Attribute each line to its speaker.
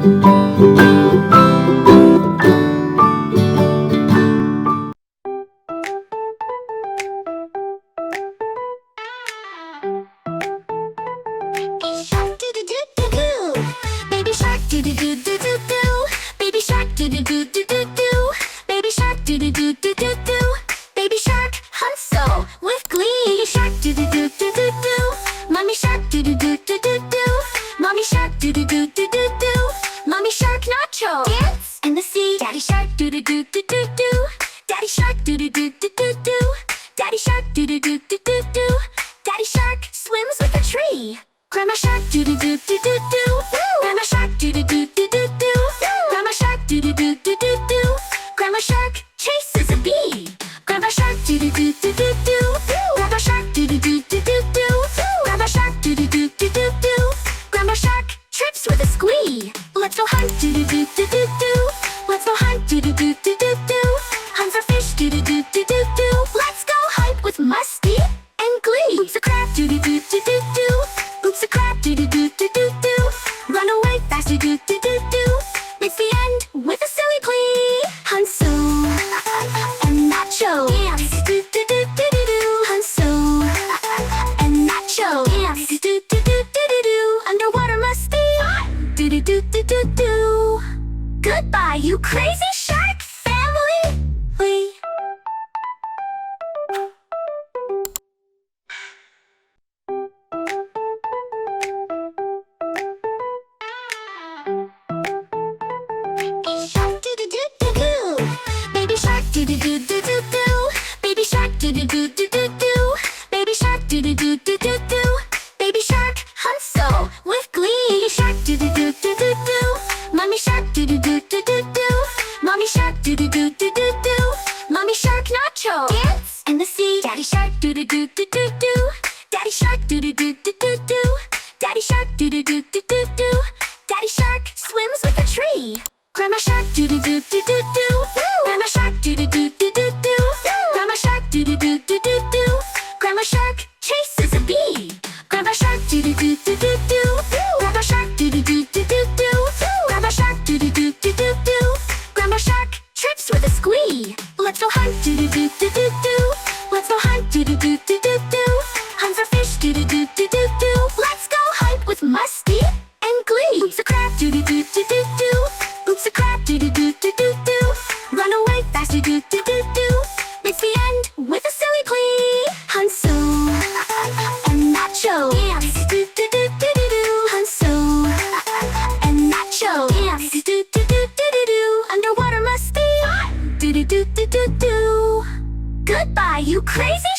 Speaker 1: Baby shark doo-doo-doo-doo-doo. Baby shark doo-doo-doo-doo-doo. Baby shark doo-doo-doo-doo-doo. Baby shark hustle with glee. Shark doo-doo-doo-doo-doo. Mommy shark doo-doo-doo-doo-doo. Mommy shark doo-doo-doo-doo-doo. Mommy shark nacho dance in the sea. Daddy shark doo-doo-doo-doo-doo. Daddy shark doo-doo-doo-doo-doo. Daddy shark doo-doo-doo-doo-doo. Daddy shark swims with a tree. Grandma shark doo-doo-doo-doo-doo. Grandma shark doo-doo-doo-doo-doo. Grandma shark doo-doo-doo-doo-doo. Grandma shark chases a bee. Grandma shark doo-doo-doo-doo-doo. Grandma shark doo-doo-doo-doo-doo. Grandma shark doo-doo-doo-doo-doo. Grandma shark trips with a squee. Let's go hunt doo-doo-doo-doo-doo. Let's go hunt doo-doo-doo-doo-doo. Hunt for fish doo-doo-doo-doo-doo. Let's go hunt with Musty and Glee. Oops a crab doo-doo-doo-doo-doo. Oops a crab doo-doo-doo-doo-doo. Run away fast doo-doo-doo-doo-doo. It's the end with a silly plea. Hanso and Nacho dance doo-doo-doo-doo-doo. Hanso and Nacho dance doo-doo-doo-doo-doo. Underwater Musty doo-doo-doo-doo-doo. Goodbye, you crazy shark family. Baby shark doo-doo-doo-doo-doo. Baby shark doo-doo-doo-doo-doo. Baby shark doo-doo-doo-doo-doo. Baby shark hustle with glee. Shark doo-doo-doo-doo-doo. Mommy shark doo-doo-doo-doo-doo. Mommy shark doo-doo-doo-doo-doo. Mommy shark nacho dance in the sea. Daddy shark doo-doo-doo-doo-doo. Daddy shark doo-doo-doo-doo-doo. Daddy shark doo-doo-doo-doo-doo. Daddy shark swims with a tree. Grandma shark doo-doo-doo-doo-doo. Grandma shark doo-doo-doo-doo-doo. Grandma shark doo-doo-doo-doo-doo. Grandma shark chases a bee. Grandma shark doo-doo-doo-doo-doo. Grandma shark doo-doo-doo-doo-doo. Grandma shark doo-doo-doo-doo-doo. Grandma shark trips with a squee. Let's go hunt doo-doo-doo-doo-doo. Let's go hunt doo-doo-doo-doo-doo. Hunt for fish doo-doo-doo-doo-doo. Let's go hunt with Musty and Glee. Oops a crab doo-doo-doo-doo-doo. Oops a crab doo-doo-doo-doo-doo. Run away fast doo-doo-doo-doo-doo. It's the end with a silly plea. Hanso and Nacho dance doo-doo-doo-doo-doo. Hanso and Nacho dance doo-doo-doo-doo-doo. Underwater Musty doo-doo-doo-doo-doo. Goodbye, you crazy